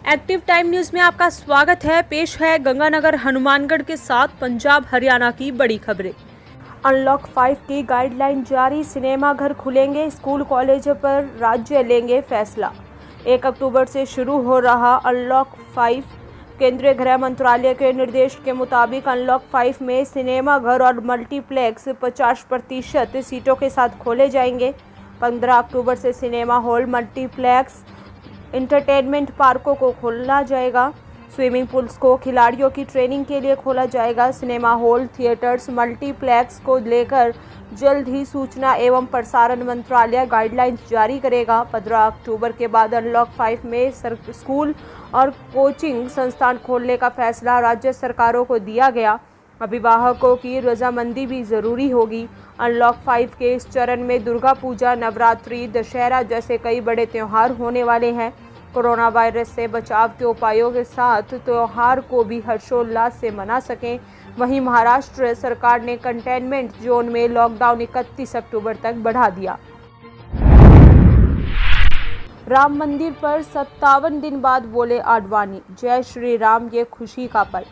Active time news में आपका स्वागत है। पेश है गंगानगर हनुमानगढ़ के साथ पंजाब हरियाणा की बड़ी खबरें। अनलॉक 5 की गाइडलाइन जारी, सिनेमाघर खुलेंगे, स्कूल कॉलेज पर राज्य लेंगे फैसला। 1 अक्टूबर से शुरू हो रहा अनलॉक 5। केंद्रीय गृह मंत्रालय के निर्देश के मुताबिक अनलॉक 5 में सिनेमाघर और मल्टीप्लेक्स 50% सीटों के साथ खोले जाएंगे। 15 अक्टूबर से सिनेमा हॉल, मल्टीप्लेक्स, इंटरटेनमेंट पार्कों को खोला जाएगा। स्विमिंग पूल्स को खिलाड़ियों की ट्रेनिंग के लिए खोला जाएगा। सिनेमा हॉल, थिएटर्स, मल्टीप्लेक्स को लेकर जल्द ही सूचना एवं प्रसारण मंत्रालय गाइडलाइंस जारी करेगा। 15 अक्टूबर के बाद अनलॉक 5 में स्कूल और कोचिंग संस्थान खोलने का फैसला राज्य सरकारों को दिया गया। अभिभावकों की रजामंदी भी ज़रूरी होगी। अनलॉक 5 के इस चरण में दुर्गा पूजा, नवरात्रि, दशहरा जैसे कई बड़े त्यौहार होने वाले हैं। कोरोना वायरस से बचाव के उपायों के साथ त्यौहार को भी हर्षोल्लास से मना सकें। वहीं महाराष्ट्र सरकार ने कंटेनमेंट जोन में लॉकडाउन 31 अक्टूबर तक बढ़ा दिया। राम मंदिर पर 57 दिन बाद बोले आडवाणी, जय श्री राम, ये खुशी का पल।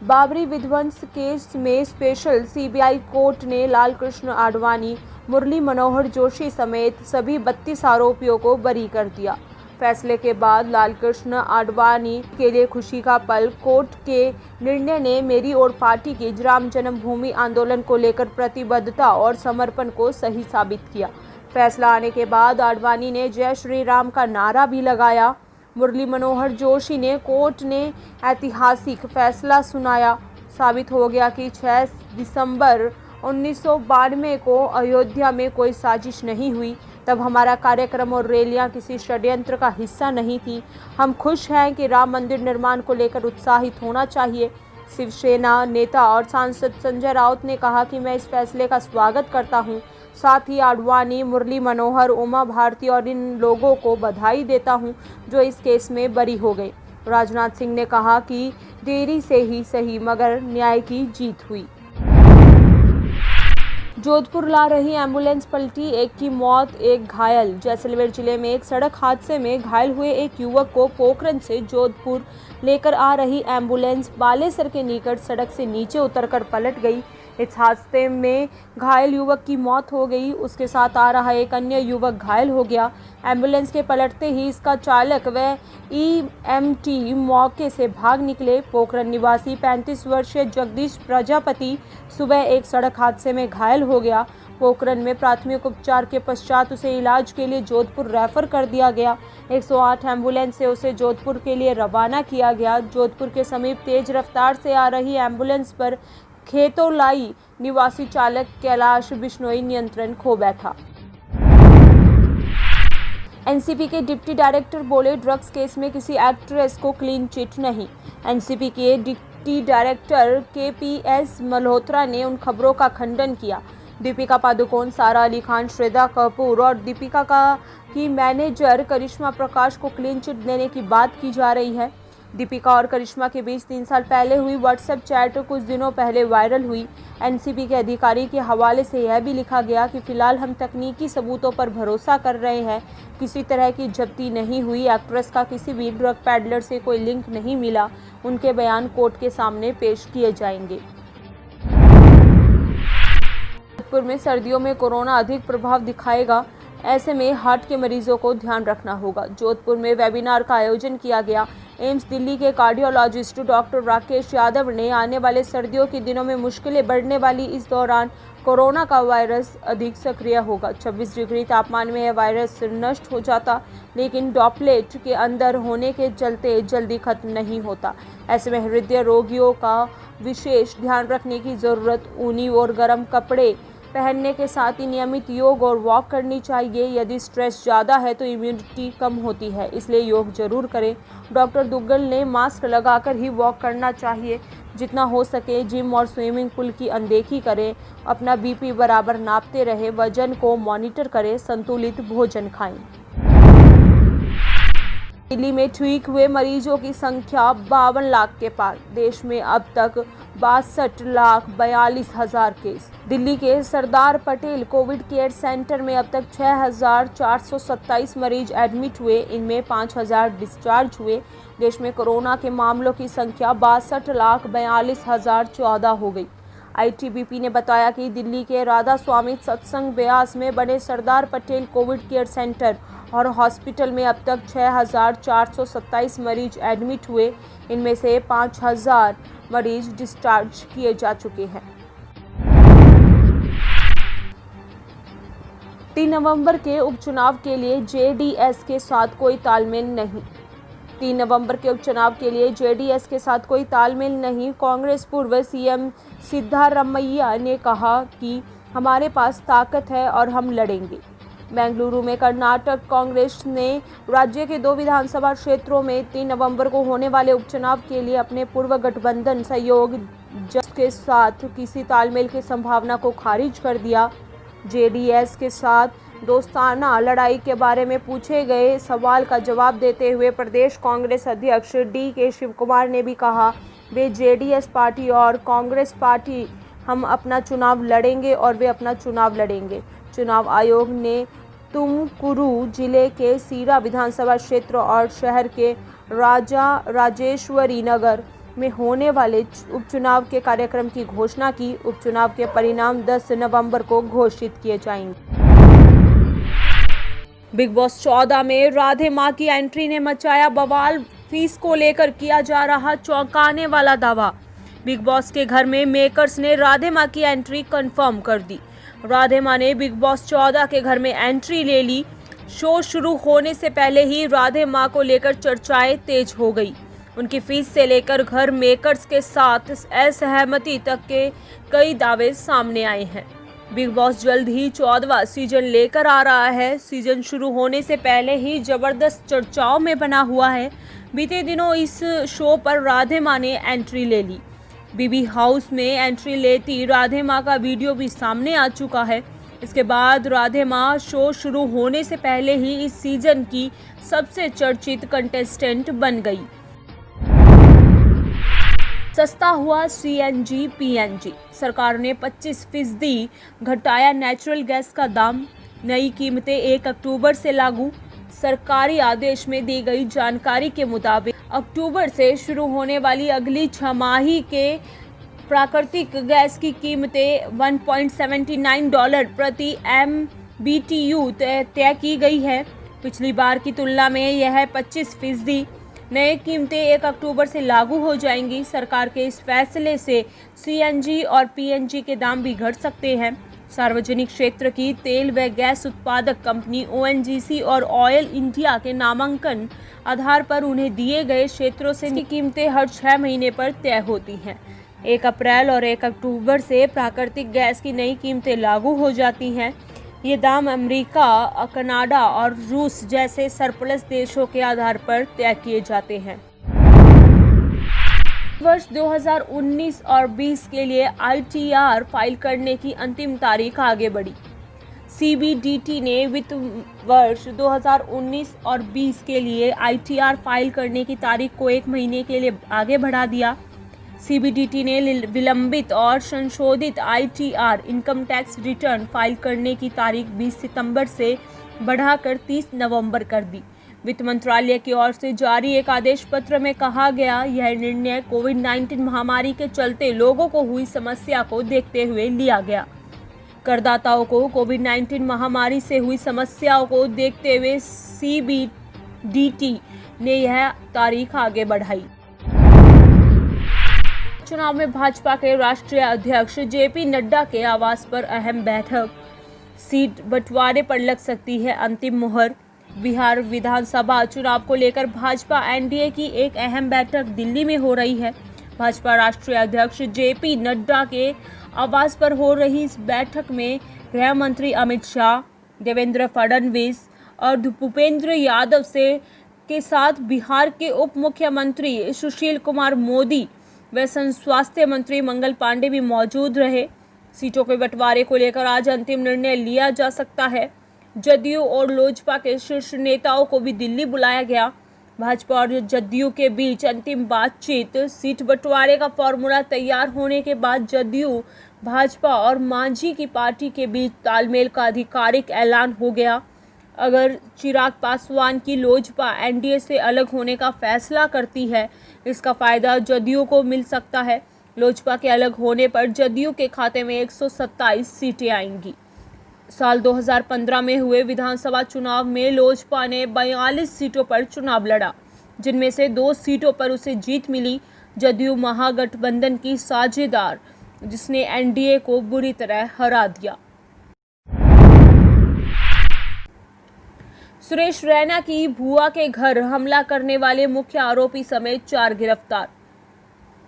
बाबरी विध्वंस केस में स्पेशल सीबीआई कोर्ट ने लालकृष्ण आडवाणी, मुरली मनोहर जोशी समेत सभी 32 आरोपियों को बरी कर दिया। फैसले के बाद लालकृष्ण आडवाणी के लिए खुशी का पल। कोर्ट के निर्णय ने मेरी और पार्टी की राम जन्मभूमि आंदोलन को लेकर प्रतिबद्धता और समर्पण को सही साबित किया। फैसला आने के बाद आडवाणी ने जय श्री राम का नारा भी लगाया। मुरली मनोहर जोशी ने कोर्ट ने ऐतिहासिक फैसला सुनाया। साबित हो गया कि 6 दिसंबर 1992 को अयोध्या में कोई साजिश नहीं हुई। तब हमारा कार्यक्रम और रैलियां किसी षड्यंत्र का हिस्सा नहीं थी। हम खुश हैं कि राम मंदिर निर्माण को लेकर उत्साहित होना चाहिए। शिवसेना नेता और सांसद संजय राउत ने कहा कि मैं इस फैसले का स्वागत करता हूं। साथ ही आडवाणी, मुरली मनोहर, उमा भारती और इन लोगों को बधाई देता हूं जो इस केस में बरी हो गए। राजनाथ सिंह ने कहा कि देरी से ही सही मगर न्याय की जीत हुई। जोधपुर ला रही एम्बुलेंस पलटी, एक की मौत, एक घायल। जैसलमेर जिले में एक सड़क हादसे में घायल हुए एक युवक को पोखरण से जोधपुर लेकर आ रही एम्बुलेंस बालेसर के निकट सड़क से नीचे उतरकर पलट गई। इस हादसे में घायल युवक की मौत हो गई। उसके साथ आ रहा एक अन्य युवक घायल हो गया। एम्बुलेंस के पलटते ही इसका चालक व ईएमटी मौके से भाग निकले। पोखरण निवासी 35 वर्षीय जगदीश प्रजापति सुबह एक सड़क हादसे में घायल हो गया। पोखरण में प्राथमिक उपचार के पश्चात उसे इलाज के लिए जोधपुर रेफर कर दिया गया। 108 एम्बुलेंस से उसे जोधपुर के लिए रवाना किया गया। जोधपुर के समीप तेज रफ्तार से आ रही एम्बुलेंस पर खेतोलाई निवासी चालक कैलाश बिश्नोई नियंत्रण खो बैठा। एनसीबी के डिप्टी डायरेक्टर बोले, ड्रग्स केस में किसी एक्ट्रेस को क्लीन चिट नहीं। एनसीबी के डिप्टी डायरेक्टर केपीएस मल्होत्रा ने उन खबरों का खंडन किया। दीपिका पादुकोण, सारा अली खान, श्रद्धा कपूर और दीपिका की मैनेजर करिश्मा प्रकाश को क्लीन चिट देने की बात की जा रही है। दीपिका और करिश्मा के बीच 3 साल पहले हुई व्हाट्सएप चैट कुछ दिनों पहले वायरल हुई। एनसीबी के अधिकारी के हवाले से यह भी लिखा गया कि फिलहाल हम तकनीकी सबूतों पर भरोसा कर रहे हैं। किसी तरह की जब्ती नहीं हुई। एक्ट्रेस का किसी भी ड्रग पैडलर से कोई लिंक नहीं मिला। उनके बयान कोर्ट के सामने पेश किए जाएंगे। जोधपुर में सर्दियों में कोरोना अधिक प्रभाव दिखाएगा। ऐसे में हार्ट के मरीजों को ध्यान रखना होगा। जोधपुर में वेबिनार का आयोजन किया गया। एम्स दिल्ली के कार्डियोलॉजिस्ट डॉक्टर राकेश यादव ने आने वाले सर्दियों के दिनों में मुश्किलें बढ़ने वाली इस दौरान कोरोना का वायरस अधिक सक्रिय होगा। 26 डिग्री तापमान में यह वायरस नष्ट हो जाता, लेकिन ड्रॉपलेट के अंदर होने के चलते जल्दी खत्म नहीं होता। ऐसे में हृदय रोगियों का विशेष ध्यान रखने की ज़रूरत। ऊनी और गर्म कपड़े पहनने के साथ ही नियमित योग और वॉक करनी चाहिए। यदि स्ट्रेस ज़्यादा है तो इम्यूनिटी कम होती है, इसलिए योग जरूर करें। डॉक्टर दुग्गल ने मास्क लगाकर ही वॉक करना चाहिए। जितना हो सके जिम और स्विमिंग पूल की अनदेखी करें। अपना बीपी बराबर नापते रहे। वजन को मॉनिटर करें। संतुलित भोजन खाएं। दिल्ली में ठीक हुए मरीजों की संख्या 52 लाख के पार। देश में अब तक 62,42,000 केस। दिल्ली के Sardar Patel Covid care centre में अब तक 6,427 मरीज एडमिट हुए, इनमें 5,000 डिस्चार्ज हुए। देश में कोरोना के मामलों की संख्या 62,42,014 हो गई। आईटीबीपी ने बताया कि दिल्ली के राधा स्वामी सत्संग ब्यास में बने Sardar Patel Covid care centre और हॉस्पिटल में अब तक 6,427 मरीज एडमिट हुए, इनमें से 5,000 मरीज डिस्चार्ज किए जा चुके हैं। 3 नवंबर के उपचुनाव के लिए जेडीएस के साथ कोई तालमेल नहीं। 3 नवंबर के उपचुनाव के लिए जेडीएस के साथ कोई तालमेल नहीं। कांग्रेस पूर्व सीएम सिद्धारमैया ने कहा कि हमारे पास ताकत है और हम लड़ेंगे। बेंगलुरु में कर्नाटक कांग्रेस ने राज्य के 2 विधानसभा क्षेत्रों में 3 नवंबर को होने वाले उपचुनाव के लिए अपने पूर्व गठबंधन सहयोग के साथ किसी तालमेल की संभावना को खारिज कर दिया। जेडीएस के साथ दोस्ताना लड़ाई के बारे में पूछे गए सवाल का जवाब देते हुए प्रदेश कांग्रेस अध्यक्ष डी.के. शिवकुमार ने भी कहा, वे जेडीएस पार्टी और कांग्रेस पार्टी हम अपना चुनाव लड़ेंगे और वे अपना चुनाव लड़ेंगे। चुनाव आयोग ने तुमकुरू जिले के सीरा विधानसभा क्षेत्र और शहर के राजेश्वरी नगर में होने वाले उपचुनाव के कार्यक्रम की घोषणा की। उपचुनाव के परिणाम 10 नवंबर को घोषित किए जाएंगे। बिग बॉस 14 में राधे मां की एंट्री ने मचाया बवाल। फीस को लेकर किया जा रहा चौंकाने वाला दावा। बिग बॉस के घर में मेकर्स ने राधे मां की एंट्री कंफर्म कर दी। राधे मां ने बिग बॉस 14 के घर में एंट्री ले ली। शो शुरू होने से पहले ही राधे मां को लेकर चर्चाएं तेज हो गई। उनकी फीस से लेकर घर मेकर्स के साथ असहमति तक के कई दावे सामने आए हैं। बिग बॉस जल्द ही 14वां सीजन लेकर आ रहा है। सीजन शुरू होने से पहले ही जबरदस्त चर्चाओं में बना हुआ है। बीते दिनों इस शो पर राधे मां ने एंट्री ले ली। बीबी हाउस में एंट्री लेती राधे मां का वीडियो भी सामने आ चुका है। इसके बाद राधे मां शो शुरू होने से पहले ही इस सीजन की सबसे चर्चित कंटेस्टेंट बन गई। सस्ता हुआ सीएनजी पीएनजी। सरकार ने 25% घटाया नेचुरल गैस का दाम। नई कीमतें 1 अक्टूबर से लागू। सरकारी आदेश में दी गई जानकारी के मुताबिक अक्टूबर से शुरू होने वाली अगली छमाही के प्राकृतिक गैस की कीमतें $1.79 प्रति MBTU तय की गई है। पिछली बार की तुलना में यह 25%। नए कीमतें 1 अक्टूबर से लागू हो जाएंगी। सरकार के इस फैसले से सीएनजी और पीएनजी के दाम भी घट सकते हैं। सार्वजनिक क्षेत्र की तेल व गैस उत्पादक कंपनी ओएनजीसी और ऑयल इंडिया के नामांकन आधार पर उन्हें दिए गए क्षेत्रों से कीमतें हर 6 महीने पर तय होती हैं। 1 अप्रैल और 1 अक्टूबर से प्राकृतिक गैस की नई कीमतें लागू हो जाती हैं। ये दाम अमेरिका, कनाडा और रूस जैसे सरप्लस देशों के आधार पर तय किए जाते हैं। वर्ष 2019 और 20 के लिए आईटीआर फाइल करने की अंतिम तारीख आगे बढ़ी। सीबीडीटी ने वित्त वर्ष 2019 और 20 के लिए आईटीआर फाइल करने की तारीख को 1 महीने के लिए आगे बढ़ा दिया। सीबीडीटी ने विलंबित और संशोधित ITR income tax return file करने की तारीख 20 सितंबर से बढ़ाकर 30 नवंबर कर दी। वित्त मंत्रालय की ओर से जारी एक आदेश पत्र में कहा गया, यह निर्णय कोविड-19 महामारी के चलते लोगों को हुई समस्या को देखते हुए लिया गया। करदाताओं को कोविड-19 महामारी से हुई समस्याओं को देखते हुए सीबीडीटी ने यह तारीख आगे बढ़ाई। चुनाव में भाजपा के राष्ट्रीय अध्यक्ष जेपी नड्डा के आवास पर अहम बैठक। सीट बंटवारे पर लग सकती है अंतिम मुहर। बिहार विधानसभा चुनाव को लेकर भाजपा एनडीए की एक अहम बैठक दिल्ली में हो रही है। भाजपा राष्ट्रीय अध्यक्ष जेपी नड्डा के आवास पर हो रही इस बैठक में गृह मंत्री अमित शाह, देवेंद्र फडणवीस और भूपेंद्र यादव के साथ बिहार के उप मुख्यमंत्री सुशील कुमार मोदी व स्वास्थ्य मंत्री मंगल पांडे भी मौजूद रहे। सीटों के बंटवारे को लेकर आज अंतिम निर्णय लिया जा सकता है। जदयू और लोजपा के शीर्ष नेताओं को भी दिल्ली बुलाया गया। भाजपा और जदयू के बीच अंतिम बातचीत। सीट बंटवारे का फॉर्मूला तैयार होने के बाद जदयू, भाजपा और मांझी की पार्टी के बीच तालमेल का आधिकारिक ऐलान हो गया। अगर चिराग पासवान की लोजपा एनडीए से अलग होने का फैसला करती है, इसका फायदा जदयू को मिल सकता है। लोजपा के अलग होने पर जदयू के खाते में 127 सीटें आएंगी। साल 2015 में हुए विधानसभा चुनाव में लोजपा ने 42 सीटों पर चुनाव लड़ा, जिनमें से 2 सीटों पर उसे जीत मिली। जदयू महागठबंधन की साझेदार, जिसने एनडीए को बुरी तरह हरा दिया। सुरेश रैना की भुआ के घर हमला करने वाले मुख्य आरोपी समेत 4 गिरफ्तार।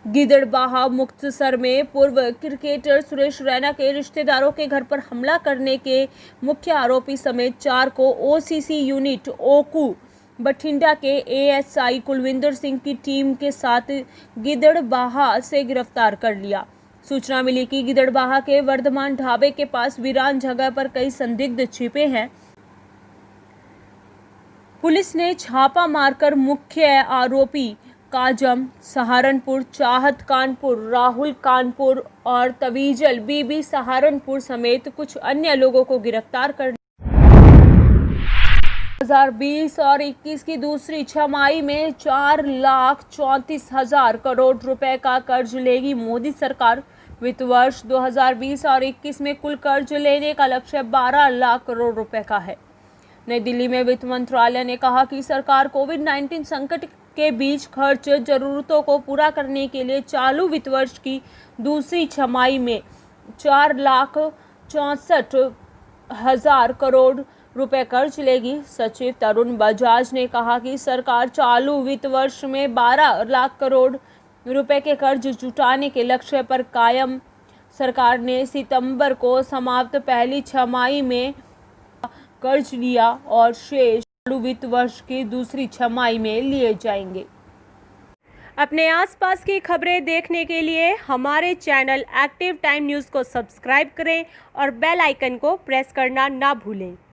गिदड़बाहा मुक्तसर में पूर्व क्रिकेटर सुरेश रैना के रिश्तेदारों के घर पर हमला करने के मुख्य आरोपी समेत 4 को ओसीसी यूनिट ओकू बठिंडा के एएसआई कुलविंदर सिंह की टीम के साथ गिदड़बाहा से गिरफ्तार कर लिया। सूचना मिली कि गिदड़बाहा के वर्धमान ढाबे के पास वीरान जगह पर कई संदिग्ध छिपे हैं। पुलिस ने छापा मारकर मुख्य आरोपी काजम सहारनपुर, चाहत कानपुर, राहुल कानपुर और तवीजल बीबी सहारनपुर समेत कुछ अन्य लोगों को गिरफ्तार कर 2020 और 21 की दूसरी छमाही में 4,34,000 करोड़ रुपए का कर्ज लेगी मोदी सरकार। वित्त वर्ष 2020 और 21 में कुल कर्ज लेने का लक्ष्य 12 लाख करोड़ रुपए का है। नई दिल्ली में वित्त मंत्रालय ने कहा कि सरकार कोविड-19 संकट के बीच खर्च जरूरतों को पूरा करने के लिए चालू वित्त वर्ष की दूसरी छमाही में 4,64,000 करोड़ रुपए कर्ज लेगी। सचिव तरुण बजाज ने कहा कि सरकार चालू वित्त वर्ष में 12 लाख करोड़ रुपए के कर्ज जुटाने के लक्ष्य पर कायम। सरकार ने सितंबर को समाप्त पहली छमाही में कर्ज लिया और शेष चालू वित्त वर्ष की दूसरी छमाही में लिए जाएंगे। अपने आसपास की खबरें देखने के लिए हमारे चैनल एक्टिव टाइम न्यूज़ को सब्सक्राइब करें और बेल आइकन को प्रेस करना ना भूलें।